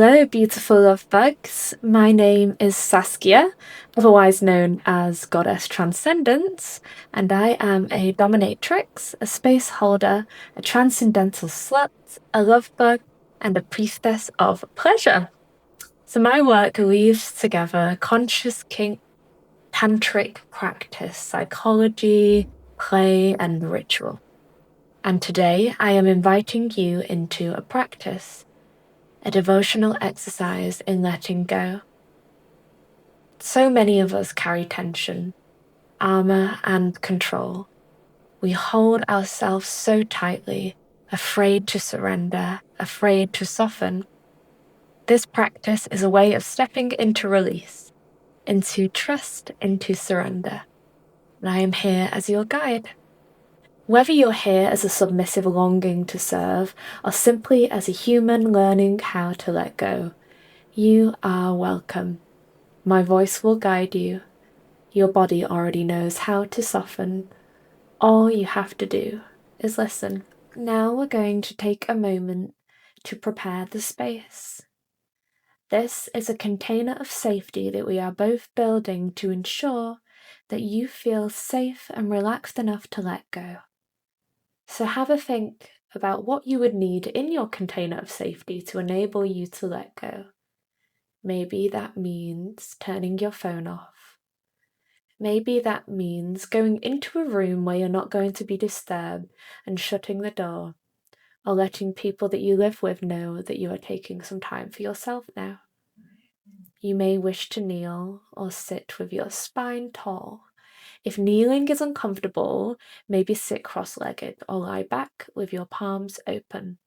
Hello, beautiful love bugs. My name is Saskia, otherwise known as Goddess Transcendence, and I am a dominatrix, a space holder, a transcendental slut, a love bug, and a priestess of pleasure. So my work weaves together conscious kink, tantric practice, psychology, play, and ritual. And today I am inviting you into a practice, a devotional exercise in letting go. So many of us carry tension, armor, and control. We hold ourselves so tightly, afraid to surrender, afraid to soften. This practice is a way of stepping into release, into trust, into surrender. And I am here as your guide. Whether you're here as a submissive longing to serve, or simply as a human learning how to let go, you are welcome. My voice will guide you. Your body already knows how to soften. All you have to do is listen. Now we're going to take a moment to prepare the space. This is a container of safety that we are both building to ensure that you feel safe and relaxed enough to let go. So have a think about what you would need in your container of safety to enable you to let go. Maybe that means turning your phone off. Maybe that means going into a room where you're not going to be disturbed and shutting the door, or letting people that you live with know that you are taking some time for yourself now. You may wish to kneel or sit with your spine tall. If kneeling is uncomfortable, maybe sit cross-legged or lie back with your palms open.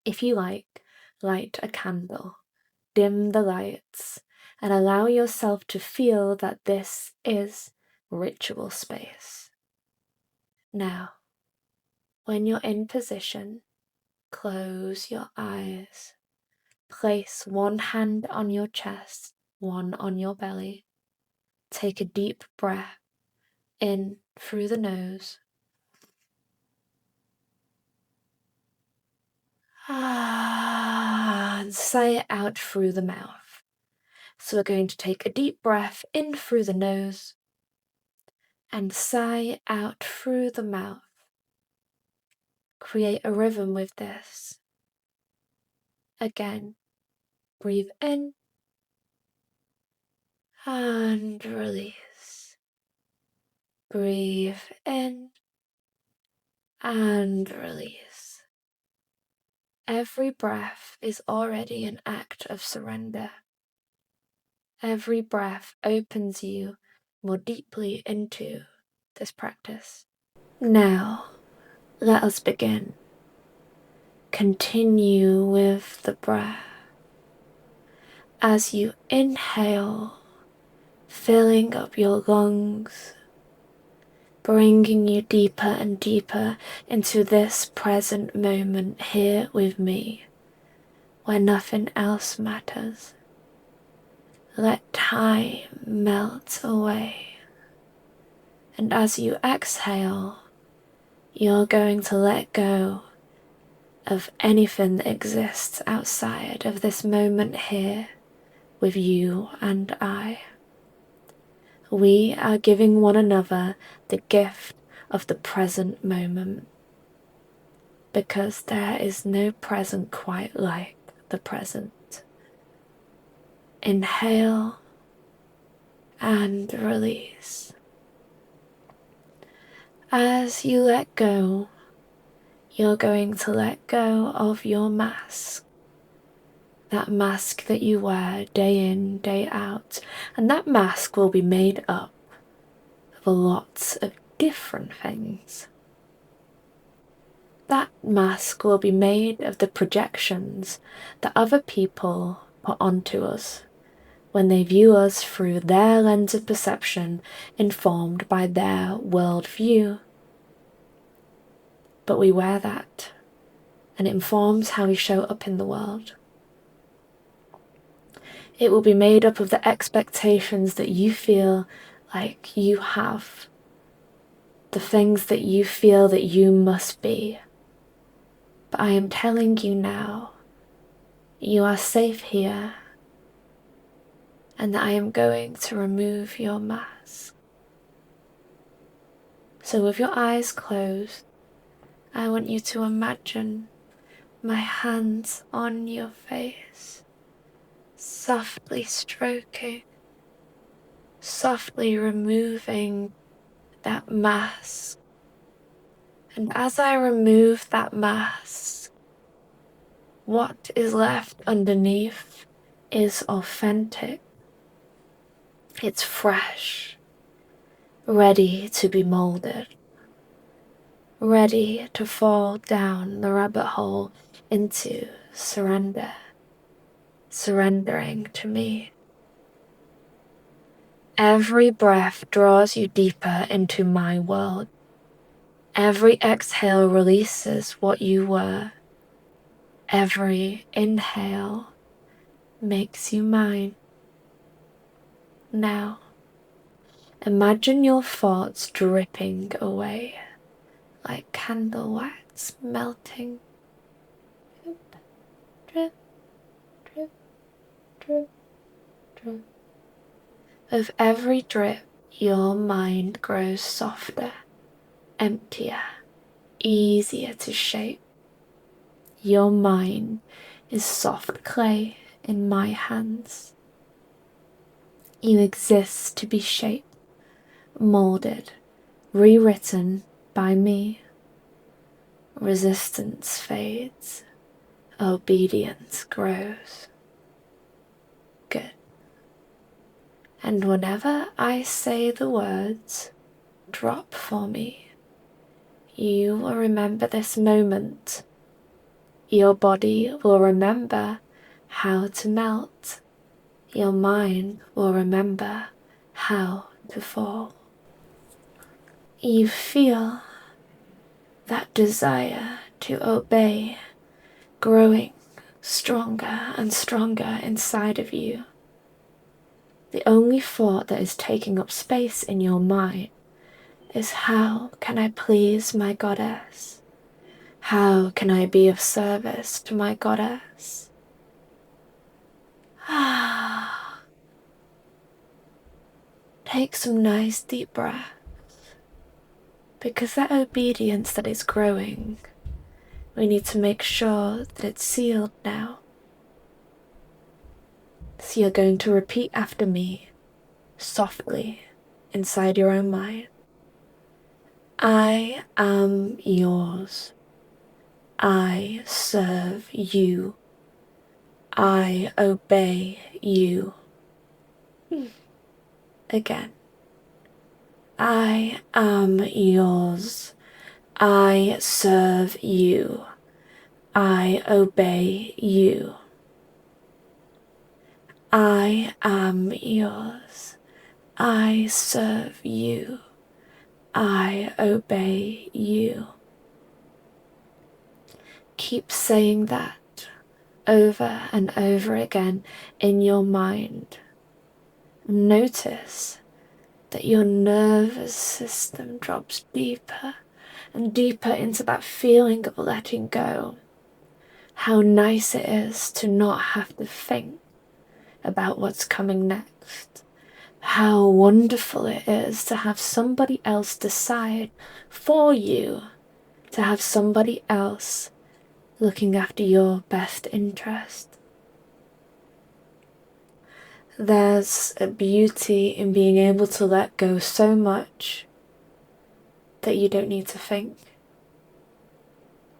If you like, light a candle, dim the lights, and allow yourself to feel that this is ritual space. Now, when you're in position, close your eyes. Place one hand on your chest, one on your belly. Take a deep breath in through the nose. And sigh it out through the mouth. So we're going to take a deep breath in through the nose and sigh out through the mouth. Create a rhythm with this. Again, breathe in and release. Breathe in and release. Every breath is already an act of surrender. Every breath opens you more deeply into this practice. Now, let us begin. Continue with the breath. As you inhale, filling up your lungs, bringing you deeper and deeper into this present moment here with me, where nothing else matters. Let time melt away. And as you exhale, you're going to let go of anything that exists outside of this moment here with you and I. We are giving one another the gift of the present moment, because there is no present quite like the present. Inhale and release. As you let go, you're going to let go of your mask. That mask that you wear day in, day out. And that mask will be made up of lots of different things. That mask will be made of the projections that other people put onto us when they view us through their lens of perception informed by their worldview. But we wear that, and it informs how we show up in the world. It will be made up of the expectations that you feel like you have, the things that you feel that you must be. But I am telling you now you are safe here, and that I am going to remove your mask. So with your eyes closed, I want you to imagine my hands on your face, softly stroking, softly removing that mask. And as I remove that mask, what is left underneath is authentic. It's fresh, ready to be molded, ready to fall down the rabbit hole into surrender, surrendering to me. Every breath draws you deeper into my world. Every exhale releases what you were. Every inhale makes you mine. Now, imagine your thoughts dripping away like candle wax melting. Drip, drip, drip, drip, drip. With every drip, your mind grows softer, emptier, easier to shape. Your mind is soft clay in my hands. You exist to be shaped, molded, rewritten by me. Resistance fades, obedience grows. Good. And whenever I say the words, drop for me, you will remember this moment. Your body will remember how to melt. Your mind will remember how to fall. You feel that desire to obey growing stronger and stronger inside of you. The only thought that is taking up space in your mind is, how can I please my goddess? How can I be of service to my goddess? Take some nice deep breaths, because that obedience that is growing, we need to make sure that it's sealed now. So you're going to repeat after me, softly, inside your own mind. I am yours. I serve you. I obey you. Again. I am yours. I serve you. I obey you. I am yours. I serve you. I obey you. Keep saying that over and over again in your mind. Notice that your nervous system drops deeper and deeper into that feeling of letting go. How nice it is to not have to think about what's coming next. How wonderful it is to have somebody else decide for you, to have somebody else looking after your best interest. There's a beauty in being able to let go so much that you don't need to think.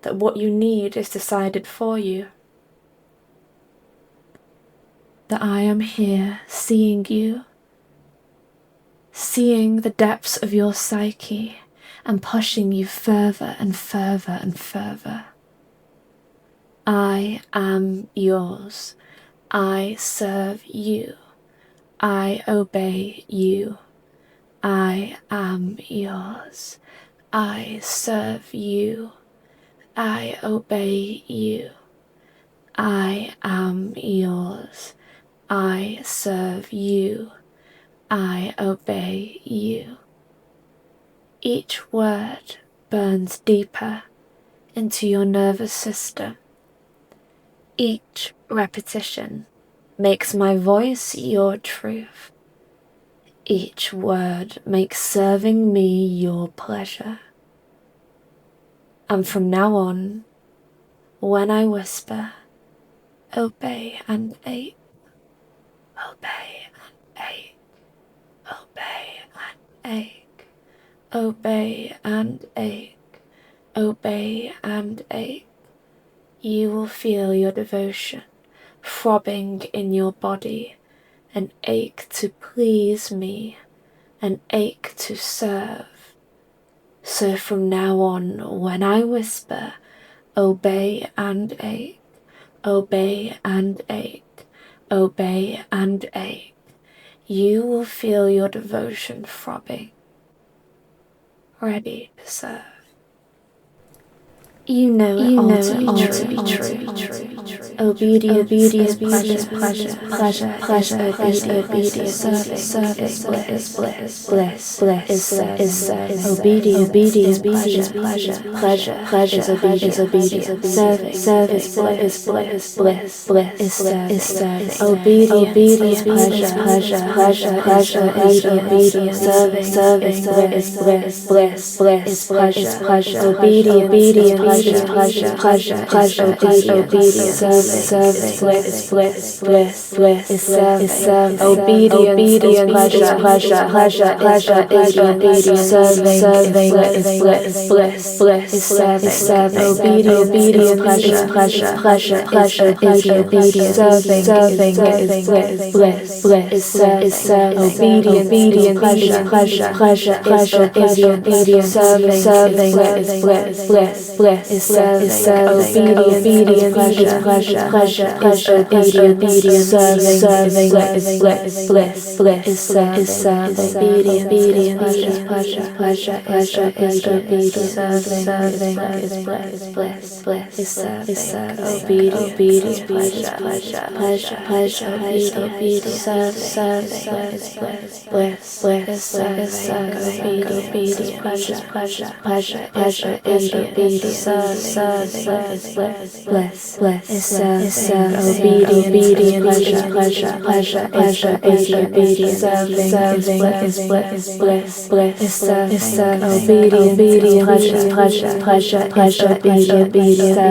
That what you need is decided for you. That I am here seeing you, seeing the depths of your psyche and pushing you further and further and further. I am yours. I serve you. I obey you. I am yours. I serve you. I obey you. I am yours. I serve you. I obey you. Each word burns deeper into your nervous system. Each repetition makes my voice your truth. Each word makes serving me your pleasure. And from now on, when I whisper, obey and ache, obey and ache, obey and ache, obey and ache, obey and ache, you will feel your devotion throbbing in your body, an ache to please me, an ache to serve. So from now on, when I whisper, obey and ache, obey and ache, obey and ache, you will feel your devotion throbbing, ready to serve. You know it all to be true. Obedience is pleasure, obedience, service, bliss, is service, obedience is pleasure, is obedience, service, bliss, is service, obedience, pleasure, obedience, service, bliss, is pleasure, obedience, pleasure, obedience, service, bliss, is service, obedience, pleasure, is obedience, serving, bliss, is service, obedience, pleasure, is obedience, serving, bliss, is serving, obedience, pleasure, is obedience, serving, bliss, is serving, obedience, pleasure, is obedience, serving, bliss, is serving, obedience, pleasure, is obedience, serving, bliss, is serving, obedience, pleasure, obedience, serving, bliss, is serving, obedience, pleasure, is obedience, bliss, is serving, obedience, pleasure, is obedience,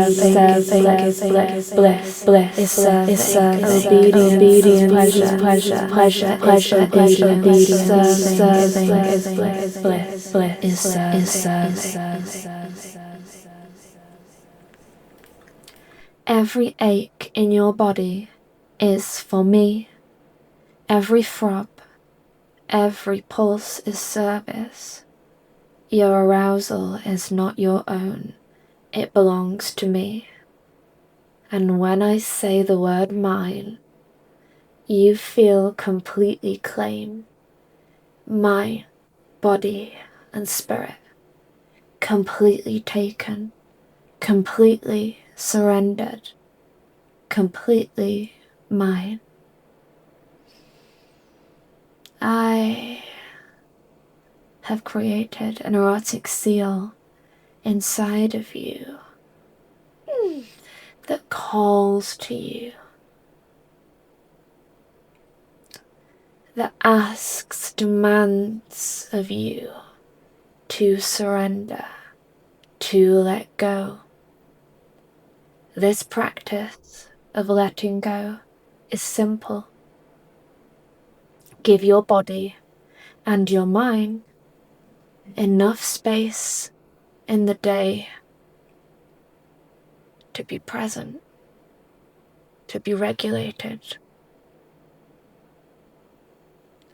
serving, bliss, is serving, obedience, pleasure, obedience, serving, bliss, is serving, obedience, pleasure, is obedience, serving, bliss, is serving. Every ache in your body is for me. Every throb, every pulse is service. Your arousal is not your own, it belongs to me. And when I say the word mine, you feel completely claimed. Mind, body, and spirit, completely taken, completely surrendered, completely mine. I have created an erotic seal inside of you that calls to you, that asks, demands of you to surrender, to let go. This practice of letting go is simple. Give your body and your mind enough space in the day to be present, to be regulated.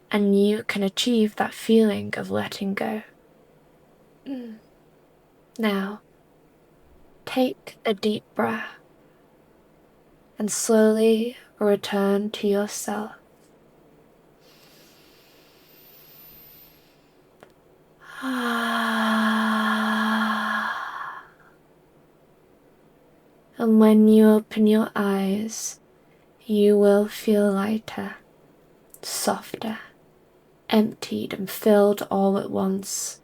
And you can achieve that feeling of letting go. Now, take a deep breath and slowly return to yourself. And when you open your eyes, you will feel lighter, softer, emptied and filled all at once,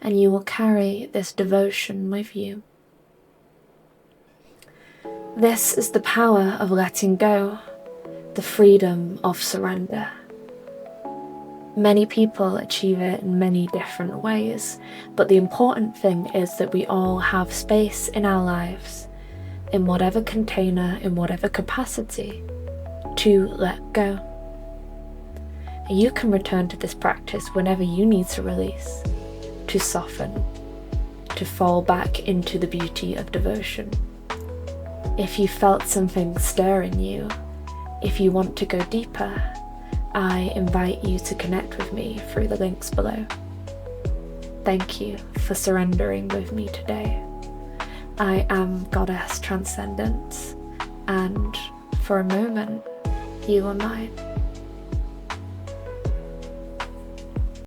and you will carry this devotion with you. This is the power of letting go, the freedom of surrender. Many people achieve it in many different ways, but the important thing is that we all have space in our lives, in whatever container, in whatever capacity, to let go. You can return to this practice whenever you need to release, to soften, to fall back into the beauty of devotion. If you felt something stir in you, if you want to go deeper, I invite you to connect with me through the links below. Thank you for surrendering with me today. I am Goddess Transcendence, and for a moment, you are mine.